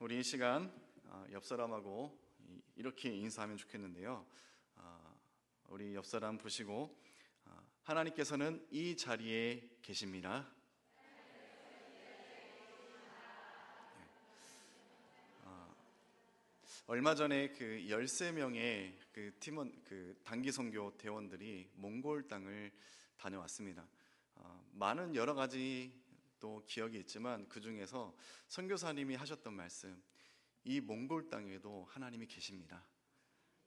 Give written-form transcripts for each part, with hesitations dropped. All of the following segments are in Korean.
우리 이 시간 옆 사람하고 이렇게 인사하면 좋겠는데요. 우리 옆 사람 보시고 하나님께서는 이 자리에 계십니다. 얼마 전에 그 13명의 그 팀원, 그 단기 선교 대원들이 몽골 땅을 다녀왔습니다. 많은 여러 가지 또 기억이 있지만 그 중에서 선교사님이 하셨던 말씀, 이 몽골 땅에도 하나님이 계십니다.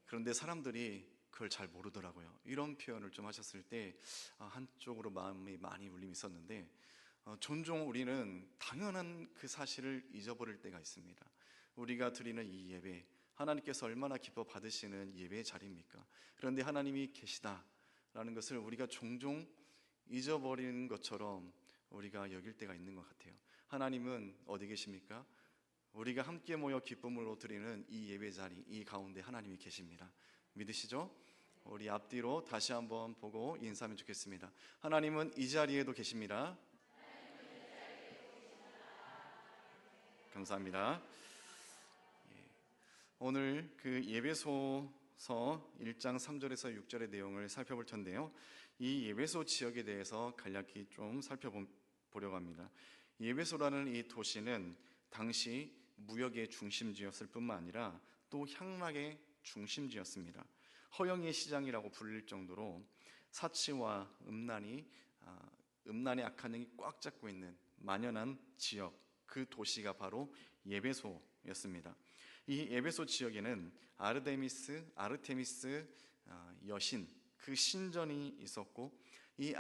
그런데 사람들이 그걸 잘 모르더라고요. 이런 표현을 좀 하셨을 때 한쪽으로 마음이 많이 울림이 있었는데, 종종 우리는 당연한 그 사실을 잊어버릴 때가 있습니다. 우리가 드리는 이 예배, 하나님께서 얼마나 기뻐 받으시는 예배의 자리입니까? 그런데 하나님이 계시다라는 것을 우리가 종종 잊어버리는 것처럼 우리가 여길 때가 있는 것 같아요. 하나님은 어디 계십니까? 우리가 함께 모여 기쁨으로 드리는 이 예배 자리, 이 가운데 하나님이 계십니다. 믿으시죠? 우리 앞뒤로 다시 한번 보고 인사하면 좋겠습니다. 하나님은 이 자리에도 계십니다. 감사합니다. 오늘 그 예배소서 1장 3절에서 6절의 내용을 살펴볼 텐데요. 이 예배소 지역에 대해서 간략히 좀 살펴보려고 합니다. 예배소라는 이 도시는 당시 무역의 중심지였을 뿐만 아니라 또 향락의 중심지였습니다. 허영의 시장이라고 불릴 정도로 사치와 음란의 악한 영이 꽉 잡고 있는 만연한 지역, 그 도시가 바로 예배소였습니다. 이 에베소 지역에는 아르테미스 여신, 그 신전이 있었고, 이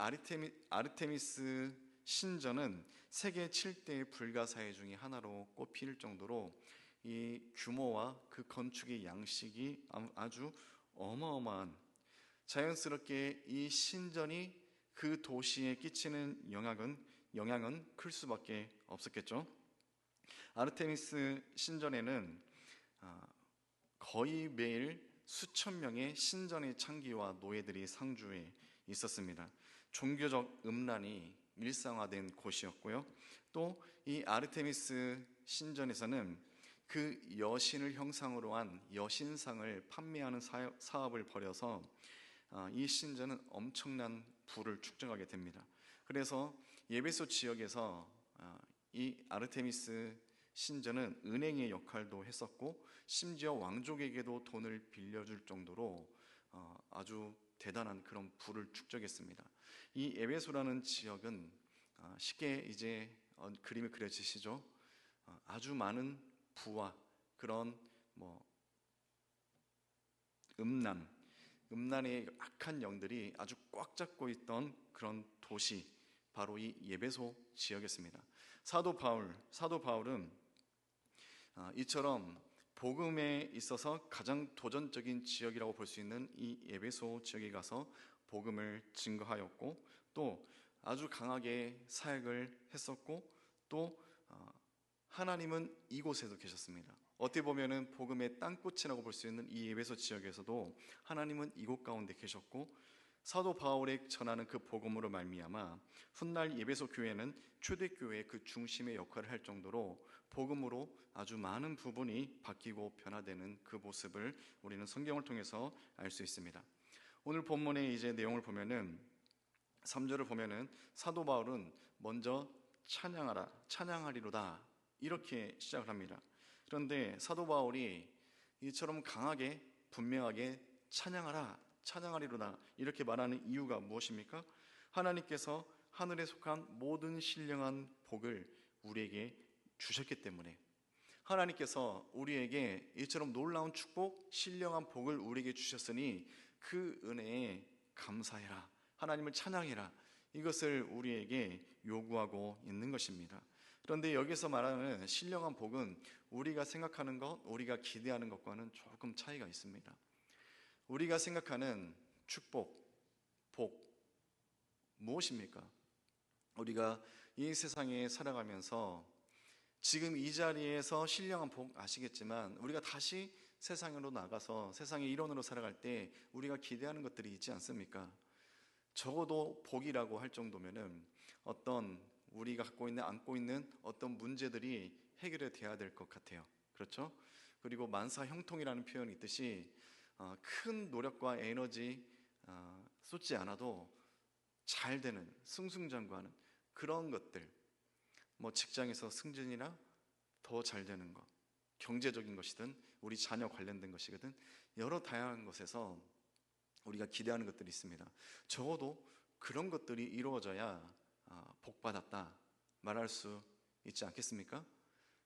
아르테미스 신전은 세계 7대 불가사의 중에 하나로 꼽힐 정도로 이 규모와 그 건축의 양식이 아주 어마어마한, 자연스럽게 이 신전이 그 도시에 끼치는 영향은 클 수밖에 없었겠죠. 아르테미스 신전에는 거의 매일 수천 명의 신전의 창기와 노예들이 상주해 있었습니다. 종교적 음란이 일상화된 곳이었고요. 또 이 아르테미스 신전에서는 그 여신을 형상으로 한 여신상을 판매하는 사업을 벌여서 이 신전은 엄청난 부를 축적하게 됩니다. 그래서 예배소 지역에서 이 아르테미스 신전은 은행의 역할도 했었고, 심지어 왕족에게도 돈을 빌려줄 정도로 아주 대단한 그런 부를 축적했습니다. 이 에베소라는 지역은 쉽게 이제 그림이 그려지시죠? 아주 많은 부와 그런 음란의 악한 영들이 아주 꽉 잡고 있던 그런 도시, 바로 이 예배소 지역이었습니다. 사도 바울은 이처럼 복음에 있어서 가장 도전적인 지역이라고 볼 수 있는 이 에베소 지역에 가서 복음을 증거하였고, 또 아주 강하게 사역을 했었고, 또 하나님은 이곳에도 계셨습니다. 어떻게 보면은 복음의 땅꽃이라고 볼 수 있는 이 에베소 지역에서도 하나님은 이곳 가운데 계셨고, 사도 바울이 전하는 그 복음으로 말미암아 훗날 예배소 교회는 초대교회의 그 중심의 역할을 할 정도로 복음으로 아주 많은 부분이 바뀌고 변화되는 그 모습을 우리는 성경을 통해서 알 수 있습니다. 오늘 본문의 이제 내용을 보면은 3절을 보면은 사도 바울은 먼저 찬양하리로다 이렇게 시작을 합니다. 그런데 사도 바울이 이처럼 강하게 분명하게 찬양하리로다 이렇게 말하는 이유가 무엇입니까? 하나님께서 하늘에 속한 모든 신령한 복을 우리에게 주셨기 때문에, 하나님께서 우리에게 이처럼 놀라운 축복, 신령한 복을 우리에게 주셨으니 그 은혜에 감사해라, 하나님을 찬양해라, 이것을 우리에게 요구하고 있는 것입니다. 그런데 여기서 말하는 신령한 복은 우리가 생각하는 것, 우리가 기대하는 것과는 조금 차이가 있습니다. 우리가 생각하는 축복, 복 무엇입니까? 우리가 이 세상에 살아가면서 지금 이 자리에서 신령한 복 아시겠지만, 우리가 다시 세상으로 나가서 세상의 일원으로 살아갈 때 우리가 기대하는 것들이 있지 않습니까? 적어도 복이라고 할 정도면은 어떤 우리가 안고 있는 어떤 문제들이 해결이 돼야 될 것 같아요. 그렇죠? 그리고 만사 형통이라는 표현이 있듯이 큰 노력과 에너지 쏟지 않아도 잘 되는, 승승장구하는 그런 것들, 뭐 직장에서 승진이나 더 잘 되는 것, 경제적인 것이든 우리 자녀 관련된 것이거든, 여러 다양한 것에서 우리가 기대하는 것들이 있습니다. 적어도 그런 것들이 이루어져야 복받았다 말할 수 있지 않겠습니까?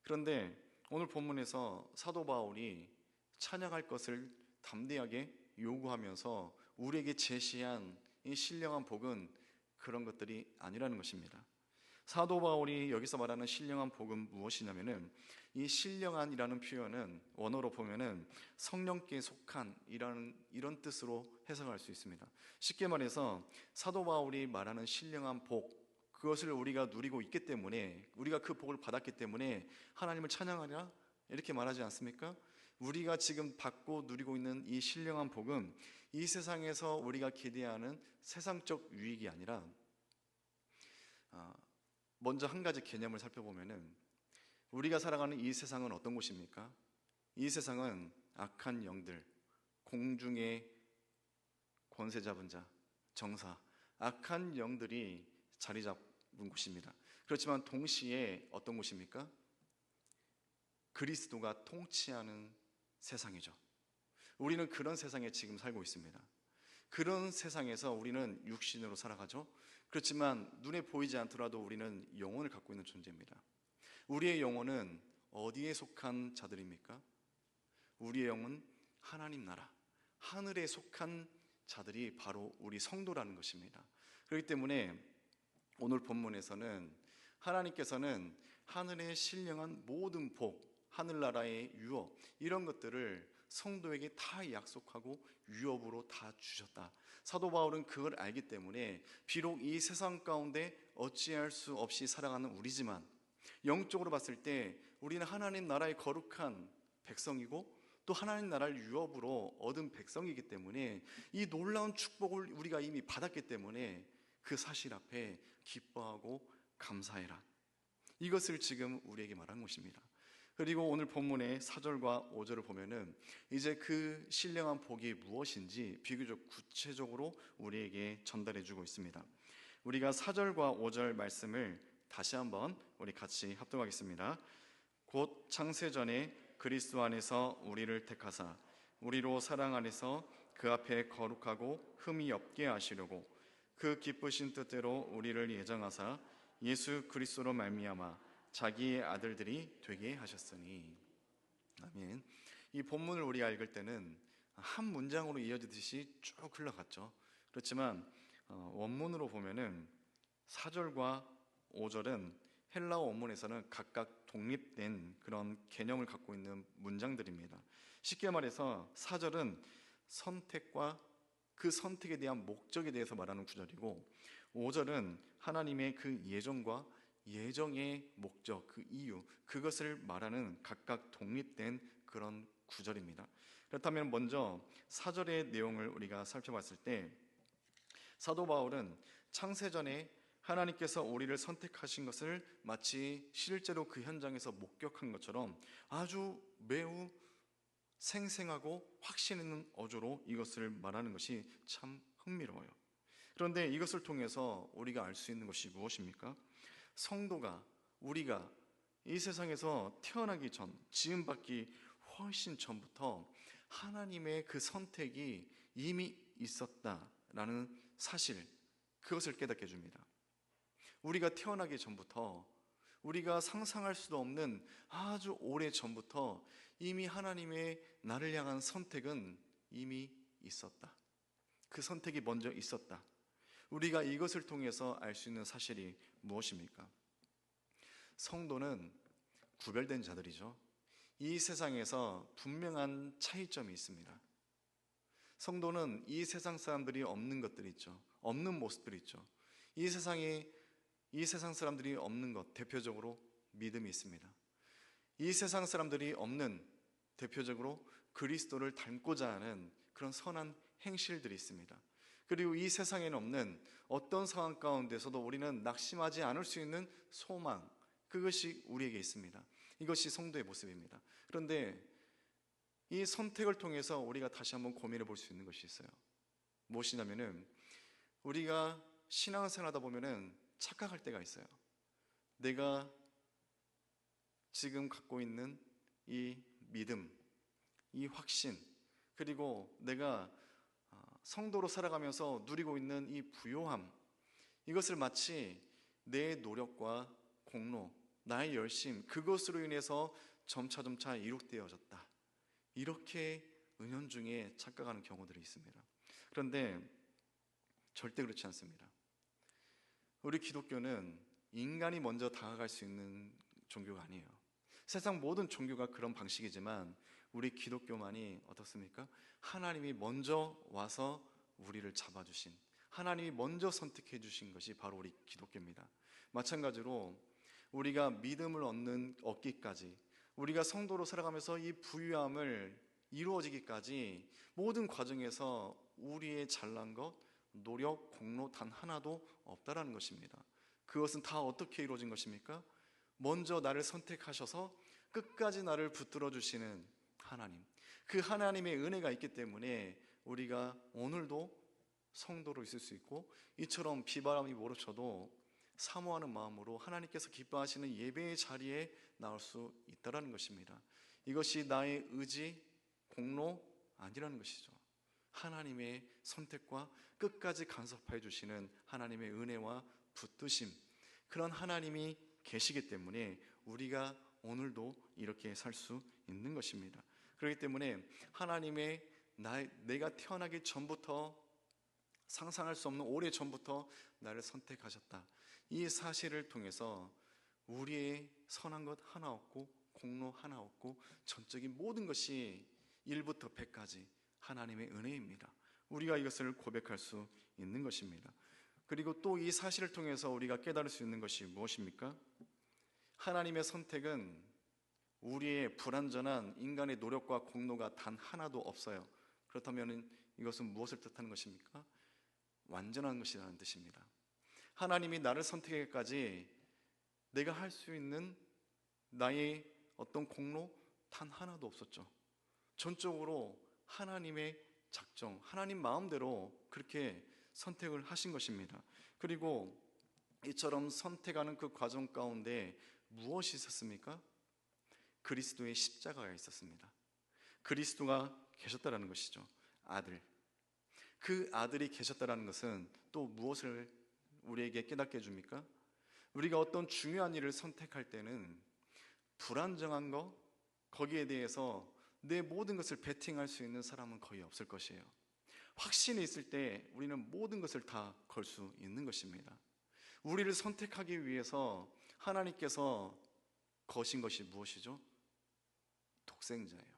그런데 오늘 본문에서 사도 바울이 찬양할 것을 담대하게 요구하면서 우리에게 제시한 이 신령한 복은 그런 것들이 아니라는 것입니다. 사도 바울이 여기서 말하는 신령한 복은 무엇이냐면은, 이 신령한이라는 표현은 원어로 보면은 성령께 속한 이런 뜻으로 해석할 수 있습니다. 쉽게 말해서 사도 바울이 말하는 신령한 복, 그것을 우리가 누리고 있기 때문에, 우리가 그 복을 받았기 때문에 하나님을 찬양하랴 이렇게 말하지 않습니까? 우리가 지금 받고 누리고 있는 이 신령한 복은 이 세상에서 우리가 기대하는 세상적 유익이 아니라, 먼저 한 가지 개념을 살펴보면은, 우리가 살아가는 이 세상은 어떤 곳입니까? 이 세상은 악한 영들, 공중의 권세 잡은 자, 정사, 악한 영들이 자리 잡은 곳입니다. 그렇지만 동시에 어떤 곳입니까? 그리스도가 통치하는 세상이죠. 우리는 그런 세상에 지금 살고 있습니다. 그런 세상에서 우리는 육신으로 살아가죠. 그렇지만 눈에 보이지 않더라도 우리는 영혼을 갖고 있는 존재입니다. 우리의 영혼은 어디에 속한 자들입니까? 우리의 영은 하나님 나라, 하늘에 속한 자들이 바로 우리 성도라는 것입니다. 그렇기 때문에 오늘 본문에서는 하나님께서는 하늘의 신령한 모든 복, 하늘나라의 유업, 이런 것들을 성도에게 다 약속하고 유업으로 다 주셨다. 사도 바울은 그걸 알기 때문에 비록 이 세상 가운데 어찌할 수 없이 살아가는 우리지만, 영적으로 봤을 때 우리는 하나님 나라의 거룩한 백성이고 또 하나님 나라를 유업으로 얻은 백성이기 때문에 이 놀라운 축복을 우리가 이미 받았기 때문에 그 사실 앞에 기뻐하고 감사해라, 이것을 지금 우리에게 말한 것입니다. 그리고 오늘 본문의 4절과 5절을 보면은 이제 그 신령한 복이 무엇인지 비교적 구체적으로 우리에게 전달해 주고 있습니다. 우리가 4절과 5절 말씀을 다시 한번 우리 같이 합독하겠습니다. 곧 창세전에 그리스도 안에서 우리를 택하사 우리로 사랑 안에서 그 앞에 거룩하고 흠이 없게 하시려고 그 기쁘신 뜻대로 우리를 예정하사 예수 그리스도로 말미암아 자기의 아들들이 되게 하셨으니. 아멘. 이 본문을 우리가 읽을 때는 한 문장으로 이어지듯이 쭉 흘러갔죠. 그렇지만 원문으로 보면은 4절과 5절은 헬라어 원문에서는 각각 독립된 그런 개념을 갖고 있는 문장들입니다. 쉽게 말해서 4절은 선택과 그 선택에 대한 목적에 대해서 말하는 구절이고, 5절은 하나님의 그 예정과 예정의 목적, 그 이유, 그것을 말하는 각각 독립된 그런 구절입니다. 그렇다면 먼저 4절의 내용을 우리가 살펴봤을 때, 사도 바울은 창세전에 하나님께서 우리를 선택하신 것을 마치 실제로 그 현장에서 목격한 것처럼 아주 매우 생생하고 확신 있는 어조로 이것을 말하는 것이 참 흥미로워요. 그런데 이것을 통해서 우리가 알 수 있는 것이 무엇입니까? 성도가, 우리가 이 세상에서 태어나기 전, 지음받기 훨씬 전부터 하나님의 그 선택이 이미 있었다라는 사실, 그것을 깨닫게 해줍니다. 우리가 태어나기 전부터, 우리가 상상할 수도 없는 아주 오래 전부터 이미 하나님의 나를 향한 선택은 이미 있었다. 그 선택이 먼저 있었다. 우리가 이것을 통해서 알 수 있는 사실이 무엇입니까? 성도는 구별된 자들이죠. 이 세상에서 분명한 차이점이 있습니다. 성도는 이 세상 사람들이 없는 것들이 있죠. 없는 모습들이 있죠. 이 세상 사람들이 없는 것, 대표적으로 믿음이 있습니다. 이 세상 사람들이 없는, 대표적으로 그리스도를 닮고자 하는 그런 선한 행실들이 있습니다. 그리고 이 세상에는 없는 어떤 상황 가운데서도 우리는 낙심하지 않을 수 있는 소망, 그것이 우리에게 있습니다. 이것이 성도의 모습입니다. 그런데 이 선택을 통해서 우리가 다시 한번 고민해 볼 수 있는 것이 있어요. 무엇이냐면은 우리가 신앙생활 하다 보면은 착각할 때가 있어요. 내가 지금 갖고 있는 이 믿음, 이 확신, 그리고 내가 성도로 살아가면서 누리고 있는 이 부요함, 이것을 마치 내 노력과 공로, 나의 열심, 그것으로 인해서 점차 이룩되어졌다, 이렇게 은연중에 착각하는 경우들이 있습니다. 그런데 절대 그렇지 않습니다. 우리 기독교는 인간이 먼저 다가갈 수 있는 종교가 아니에요. 세상 모든 종교가 그런 방식이지만 우리 기독교만이 어떻습니까? 하나님이 먼저 와서 우리를 잡아주신, 하나님이 먼저 선택해 주신 것이 바로 우리 기독교입니다. 마찬가지로 우리가 믿음을 얻기까지, 우리가 성도로 살아가면서 이 부유함을 이루어지기까지 모든 과정에서 우리의 잘난 것, 노력, 공로 단 하나도 없다라는 것입니다. 그것은 다 어떻게 이루어진 것입니까? 먼저 나를 선택하셔서 끝까지 나를 붙들어 주시는 하나님, 그 하나님의 은혜가 있기 때문에 우리가 오늘도 성도로 있을 수 있고, 이처럼 비바람이 몰아쳐도 사모하는 마음으로 하나님께서 기뻐하시는 예배의 자리에 나올 수 있다는 것입니다. 이것이 나의 의지, 공로 아니라는 것이죠. 하나님의 선택과 끝까지 간섭해 주시는 하나님의 은혜와 붙드심, 그런 하나님이 계시기 때문에 우리가 오늘도 이렇게 살 수 있는 것입니다. 그렇기 때문에 하나님의 내가 태어나기 전부터, 상상할 수 없는 오래 전부터 나를 선택하셨다, 이 사실을 통해서 우리의 선한 것 하나 없고 공로 하나 없고 전적인 모든 것이 1부터 100까지 하나님의 은혜입니다. 우리가 이것을 고백할 수 있는 것입니다. 그리고 또 이 사실을 통해서 우리가 깨달을 수 있는 것이 무엇입니까? 하나님의 선택은 우리의 불완전한 인간의 노력과 공로가 단 하나도 없어요. 그렇다면 이것은 무엇을 뜻하는 것입니까? 완전한 것이라는 뜻입니다. 하나님이 나를 선택하기까지 내가 할 수 있는 나의 어떤 공로 단 하나도 없었죠. 전적으로 하나님의 작정, 하나님 마음대로 그렇게 선택을 하신 것입니다. 그리고 이처럼 선택하는 그 과정 가운데 무엇이 있었습니까? 그리스도의 십자가가 있었습니다. 그리스도가 계셨다라는 것이죠. 아들. 그 아들이 계셨다라는 것은 또 무엇을 우리에게 깨닫게 해줍니까? 우리가 어떤 중요한 일을 선택할 때는 불안정한 것, 거기에 대해서 내 모든 것을 베팅할 수 있는 사람은 거의 없을 것이에요. 확신이 있을 때 우리는 모든 것을 다 걸 수 있는 것입니다. 우리를 선택하기 위해서 하나님께서 거신 것이 무엇이죠? 독생자예요.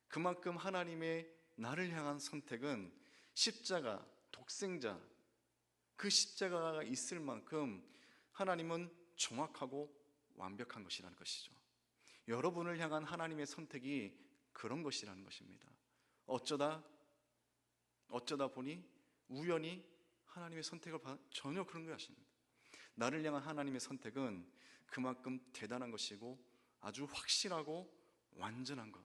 그만큼 하나님의 나를 향한 선택은 십자가, 독생자, 그 십자가가 있을 만큼 하나님은 정확하고 완벽한 것이라는 것이죠. 여러분을 향한 하나님의 선택이 그런 것이라는 것입니다. 어쩌다 보니 우연히 하나님의 선택을 전혀 그런 거 아십니다. 나를 향한 하나님의 선택은 그만큼 대단한 것이고 아주 확실하고 완전한 것,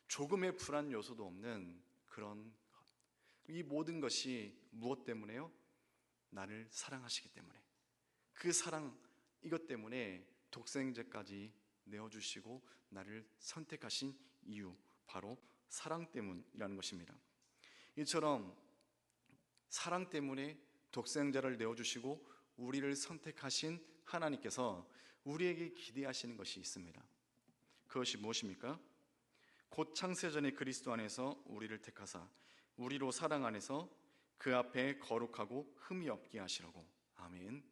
조금의 불안 요소도 없는 그런 것. 이 모든 것이 무엇 때문에요? 나를 사랑하시기 때문에, 그 사랑, 이것 때문에 독생자까지 내어주시고 나를 선택하신 이유, 바로 사랑 때문이라는 것입니다. 이처럼 사랑 때문에 독생자를 내어주시고 우리를 선택하신 하나님께서 우리에게 기대하시는 것이 있습니다. 그것이 무엇입니까? 곧 창세전에 그리스도 안에서 우리를 택하사 우리로 사랑 안에서 그 앞에 거룩하고 흠이 없게 하시려고. 아멘.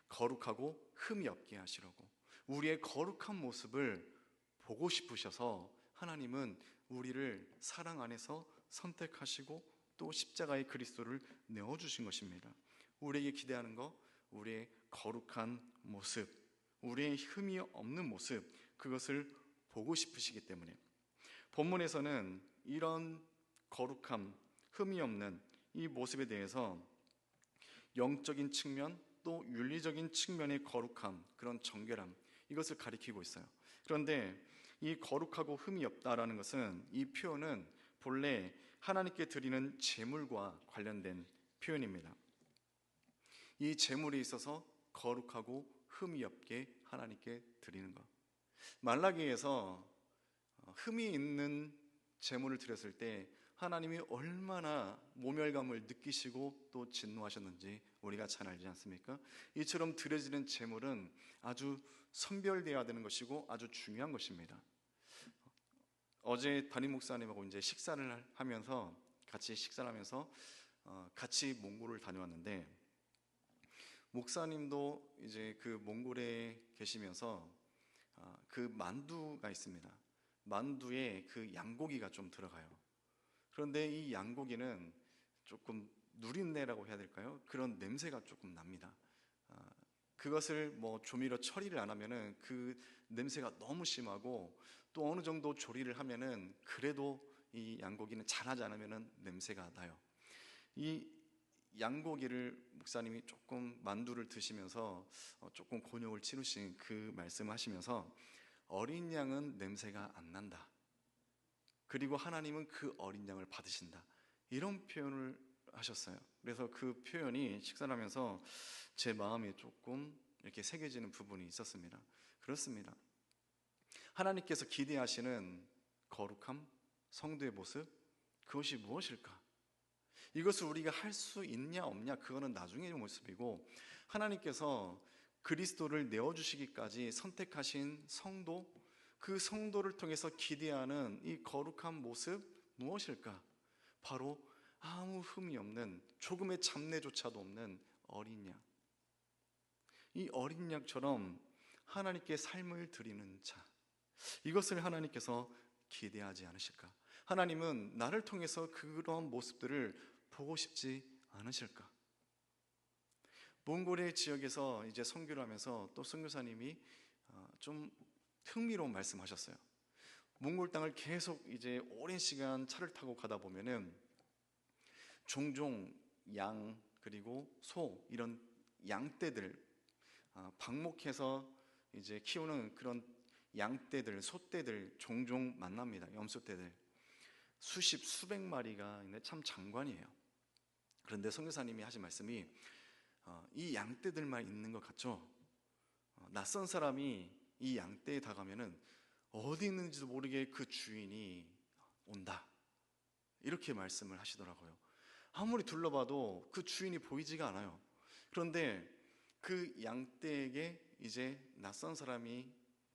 거룩하고 흠이 없게 하시려고. 우리의 거룩한 모습을 보고 싶으셔서 하나님은 우리를 사랑 안에서 선택하시고 또 십자가의 그리스도를 내어주신 것입니다. 우리에게 기대하는 것, 우리의 거룩한 모습, 우리의 흠이 없는 모습, 그것을 보고 싶으시기 때문에 본문에서는 이런 거룩함, 흠이 없는 이 모습에 대해서 영적인 측면, 또 윤리적인 측면의 거룩함, 그런 정결함, 이것을 가리키고 있어요. 그런데 이 거룩하고 흠이 없다라는 것은, 이 표현은 본래 하나님께 드리는 제물과 관련된 표현입니다. 이 제물에 있어서 거룩하고 흠이 없게 하나님께 드리는 것. 말라기에서 흠이 있는 제물을 드렸을 때 하나님이 얼마나 모멸감을 느끼시고 또 진노하셨는지 우리가 잘 알지 않습니까? 이처럼 드려지는 제물은 아주 선별되어야 되는 것이고 아주 중요한 것입니다. 어제 담임 목사님하고 이제 식사를 하면서 같이 몽골을 다녀왔는데, 목사님도 이제 그 몽골에 계시면서 그 만두가 있습니다. 만두에 그 양고기가 좀 들어가요. 그런데 이 양고기는 조금 누린내라고 해야 될까요? 그런 냄새가 조금 납니다. 그것을 뭐 조미료 처리를 안 하면은 그 냄새가 너무 심하고, 또 어느 정도 조리를 하면은 그래도 이 양고기는 잘하지 않으면은 냄새가 나요. 이 양고기를 목사님이 조금 만두를 드시면서 조금 곤욕을 치르신 그 말씀하시면서, 어린 양은 냄새가 안 난다, 그리고 하나님은 그 어린 양을 받으신다, 이런 표현을 하셨어요. 그래서 그 표현이 식사를 하면서 제 마음에 조금 이렇게 새겨지는 부분이 있었습니다. 그렇습니다. 하나님께서 기대하시는 거룩함, 성도의 모습, 그것이 무엇일까? 이것을 우리가 할 수 있냐 없냐, 그거는 나중의 모습이고, 하나님께서 그리스도를 내어주시기까지 선택하신 성도, 그 성도를 통해서 기대하는 이 거룩한 모습 무엇일까? 바로 아무 흠이 없는, 조금의 잡내조차도 없는 어린 양. 이 어린 양처럼 하나님께 삶을 드리는 자, 이것을 하나님께서 기대하지 않으실까? 하나님은 나를 통해서 그런 모습들을 보고 싶지 않으실까? 몽골의 지역에서 이제 선교를 하면서 또 선교사님이 좀 흥미로운 말씀하셨어요. 몽골 땅을 계속 이제 오랜 시간 차를 타고 가다 보면은 종종 양, 그리고 소, 이런 양떼들, 방목해서 이제 키우는 그런 양떼들, 소떼들 종종 만납니다. 염소떼들 수십, 수백 마리가 있는데 참 장관이에요. 그런데 선교사님이 하신 말씀이, 이 양떼들만 있는 것 같죠? 낯선 사람이 이 양떼에 다가면은 어디 있는지도 모르게 그 주인이 온다, 이렇게 말씀을 하시더라고요. 아무리 둘러봐도 그 주인이 보이지가 않아요. 그런데 그 양떼에게 이제 낯선 사람이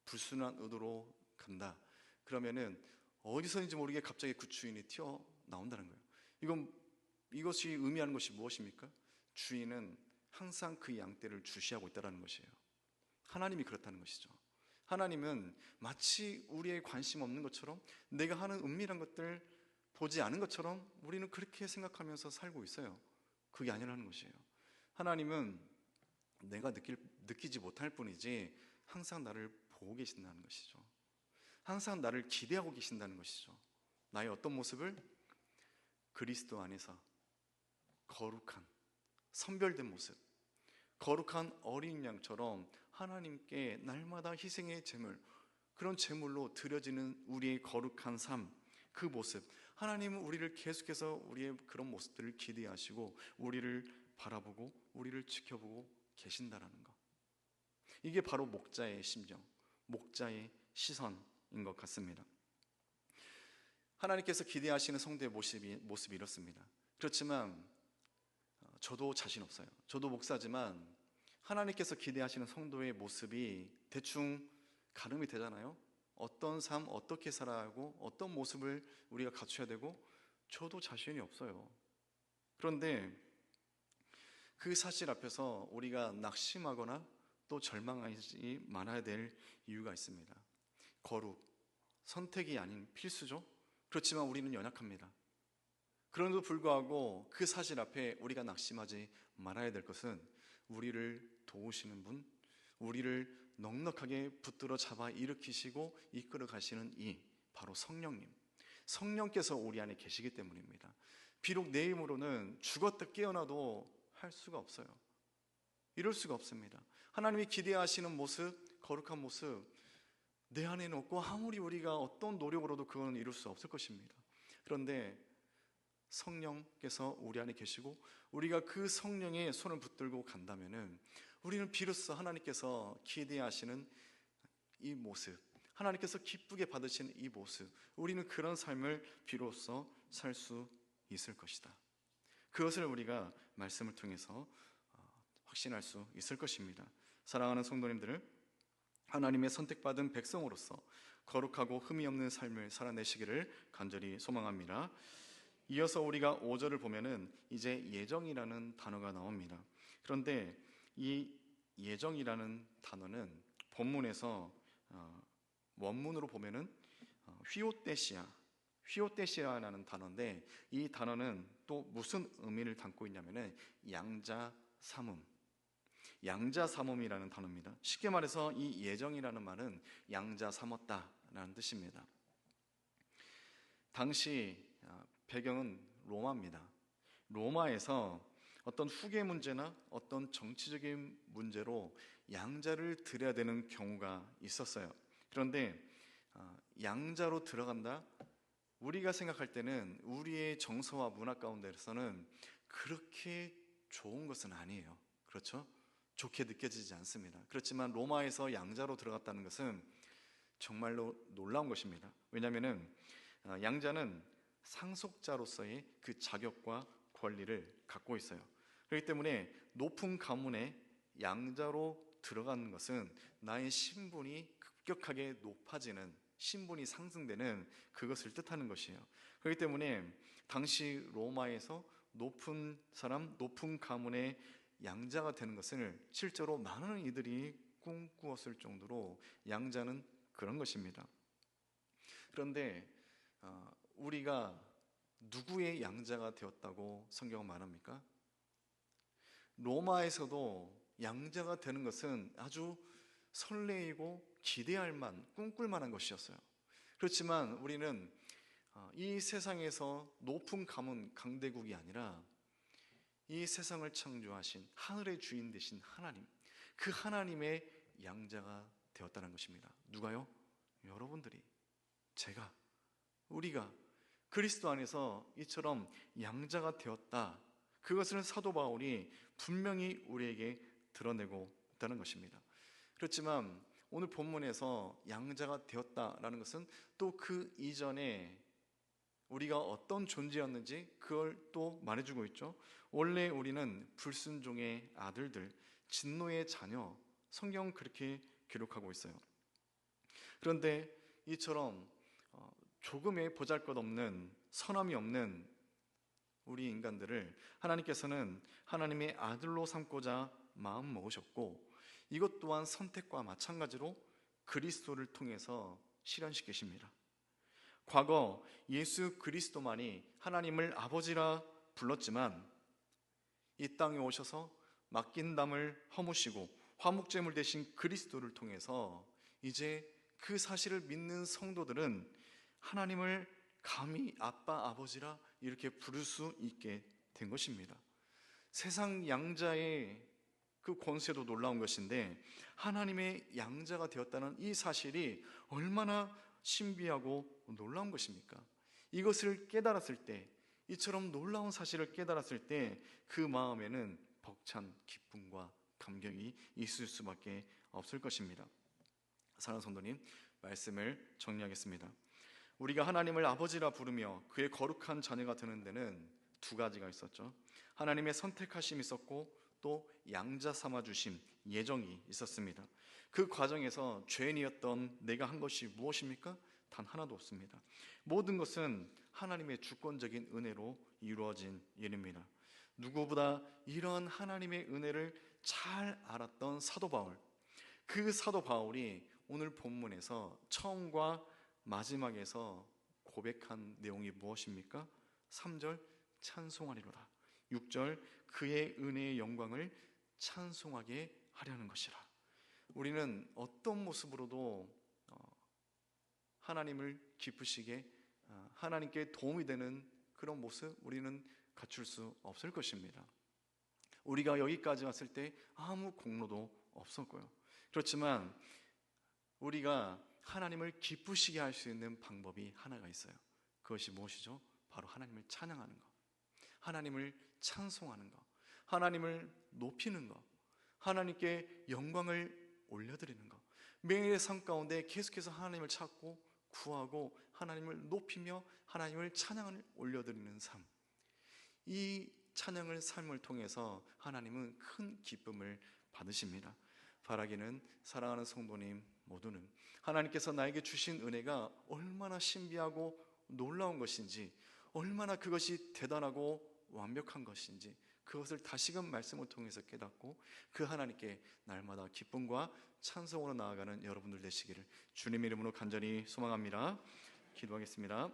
불순한 의도로 간다, 그러면은 어디서인지 모르게 갑자기 그 주인이 튀어나온다는 거예요. 이것이 의미하는 것이 무엇입니까? 주인은 항상 그 양떼를 주시하고 있다는 것이에요. 하나님이 그렇다는 것이죠. 하나님은 마치 우리의 관심 없는 것처럼, 내가 하는 은밀한 것들 보지 않은 것처럼 우리는 그렇게 생각하면서 살고 있어요. 그게 아니라는 것이에요. 하나님은 내가 느끼지 못할 뿐이지 항상 나를 보고 계신다는 것이죠. 항상 나를 기대하고 계신다는 것이죠. 나의 어떤 모습을? 그리스도 안에서 거룩한, 선별된 모습, 거룩한 어린 양처럼 하나님께 날마다 희생의 제물, 그런 제물로 드려지는 우리의 거룩한 삶, 그 모습, 하나님은 우리를 계속해서 우리의 그런 모습들을 기대하시고 우리를 바라보고 우리를 지켜보고 계신다라는 것. 이게 바로 목자의 심정, 목자의 시선인 것 같습니다. 하나님께서 기대하시는 성도의 모습이 이렇습니다. 그렇지만 저도 자신 없어요. 저도 목사지만 하나님께서 기대하시는 성도의 모습이 대충 가늠이 되잖아요. 어떤 삶, 어떻게 살아야 하고 어떤 모습을 우리가 갖춰야 되고, 저도 자신이 없어요. 그런데 그 사실 앞에서 우리가 낙심하거나 또 절망하지 말아야 될 이유가 있습니다. 거룩, 선택이 아닌 필수죠. 그렇지만 우리는 연약합니다. 그런데도 불구하고 그 사실 앞에 우리가 낙심하지 말아야 될 것은, 우리를 도우시는 분, 우리를 넉넉하게 붙들어 잡아 일으키시고 이끌어 가시는 바로 성령님, 성령께서 우리 안에 계시기 때문입니다. 비록 내 힘으로는 죽었다 깨어나도 할 수가 없어요. 이룰 수가 없습니다. 하나님이 기대하시는 모습, 거룩한 모습 내 안에는 없고 아무리 우리가 어떤 노력으로도 그건 이룰 수 없을 것입니다. 그런데 성령께서 우리 안에 계시고 우리가 그 성령의 손을 붙들고 간다면은 우리는 비로소 하나님께서 기대하시는 이 모습, 하나님께서 기쁘게 받으시는 이 모습, 우리는 그런 삶을 비로소 살 수 있을 것이다. 그것을 우리가 말씀을 통해서 확신할 수 있을 것입니다. 사랑하는 성도님들, 하나님의 선택받은 백성으로서 거룩하고 흠이 없는 삶을 살아내시기를 간절히 소망합니다. 이어서 우리가 5절을 보면은 이제 예정이라는 단어가 나옵니다. 그런데 이 예정이라는 단어는 본문에서 원문으로 보면은 휘오테시아라는 단어인데, 이 단어는 또 무슨 의미를 담고 있냐면은 양자삼음이라는 단어입니다. 쉽게 말해서 이 예정이라는 말은 양자 삼았다라는 뜻입니다. 당시 배경은 로마입니다. 로마에서 어떤 후계 문제나 어떤 정치적인 문제로 양자를 들여야 되는 경우가 있었어요. 그런데 양자로 들어간다, 우리가 생각할 때는 우리의 정서와 문화 가운데서는 그렇게 좋은 것은 아니에요. 그렇죠? 좋게 느껴지지 않습니다. 그렇지만 로마에서 양자로 들어갔다는 것은 정말로 놀라운 것입니다. 왜냐하면 양자는 상속자로서의 그 자격과 권리를 갖고 있어요. 그렇기 때문에 높은 가문에 양자로 들어가는 것은 나의 신분이 급격하게 높아지는, 신분이 상승되는 그것을 뜻하는 것이에요. 그렇기 때문에 당시 로마에서 높은 사람, 높은 가문의 양자가 되는 것을 실제로 많은 이들이 꿈꾸었을 정도로 양자는 그런 것입니다. 그런데 우리가 누구의 양자가 되었다고 성경은 말합니까? 로마에서도 양자가 되는 것은 아주 설레이고 기대할 만, 꿈꿀 만한 것이었어요. 그렇지만 우리는 이 세상에서 높은 가문, 강대국이 아니라 이 세상을 창조하신 하늘의 주인 되신 하나님, 그 하나님의 양자가 되었다는 것입니다. 누가요? 여러분들이, 제가, 우리가 그리스도 안에서 이처럼 양자가 되었다, 그것을 사도 바울이 분명히 우리에게 드러내고 있다는 것입니다. 그렇지만 오늘 본문에서 양자가 되었다라는 것은 또 그 이전에 우리가 어떤 존재였는지 그걸 또 말해주고 있죠. 원래 우리는 불순종의 아들들, 진노의 자녀, 성경은 그렇게 기록하고 있어요. 그런데 이처럼 조금의 보잘것없는, 선함이 없는 우리 인간들을 하나님께서는 하나님의 아들로 삼고자 마음 먹으셨고, 이것 또한 선택과 마찬가지로 그리스도를 통해서 실현시키십니다. 과거 예수 그리스도만이 하나님을 아버지라 불렀지만 이 땅에 오셔서 맡긴 담을 허무시고 화목제물 되신 그리스도를 통해서 이제 그 사실을 믿는 성도들은 하나님을 감히 아빠, 아버지라 이렇게 부를 수 있게 된 것입니다. 세상 양자의 그 권세도 놀라운 것인데 하나님의 양자가 되었다는 이 사실이 얼마나 신비하고 놀라운 것입니까? 이것을 깨달았을 때, 이처럼 놀라운 사실을 깨달았을 때 그 마음에는 벅찬 기쁨과 감격이 있을 수밖에 없을 것입니다. 사랑하는 성도님, 말씀을 정리하겠습니다. 우리가 하나님을 아버지라 부르며 그의 거룩한 자녀가 되는 데는 두 가지가 있었죠. 하나님의 선택하심이 있었고 또 양자 삼아주심, 예정이 있었습니다. 그 과정에서 죄인이었던 내가 한 것이 무엇입니까? 단 하나도 없습니다. 모든 것은 하나님의 주권적인 은혜로 이루어진 일입니다. 누구보다 이런 하나님의 은혜를 잘 알았던 사도 바울, 그 사도 바울이 오늘 본문에서 처음과 마지막에서 고백한 내용이 무엇입니까? 3절 찬송하리로다, 6절 그의 은혜의 영광을 찬송하게 하려는 것이라. 우리는 어떤 모습으로도 하나님을 기쁘시게, 하나님께 도움이 되는 그런 모습 우리는 갖출 수 없을 것입니다. 우리가 여기까지 왔을 때 아무 공로도 없었고요. 그렇지만 우리가 하나님을 기쁘시게 할 수 있는 방법이 하나가 있어요. 그것이 무엇이죠? 바로 하나님을 찬양하는 것, 하나님을 찬송하는 것, 하나님을 높이는 것, 하나님께 영광을 올려드리는 것. 매일의 삶 가운데 계속해서 하나님을 찾고 구하고 하나님을 높이며 하나님을 찬양을 올려드리는 삶, 이 찬양을 삶을 통해서 하나님은 큰 기쁨을 받으십니다. 바라기는 사랑하는 성도님 모두는 하나님께서 나에게 주신 은혜가 얼마나 신비하고 놀라운 것인지, 얼마나 그것이 대단하고 완벽한 것인지 그것을 다시금 말씀을 통해서 깨닫고 그 하나님께 날마다 기쁨과 찬송으로 나아가는 여러분들 되시기를 주님의 이름으로 간절히 소망합니다. 기도하겠습니다.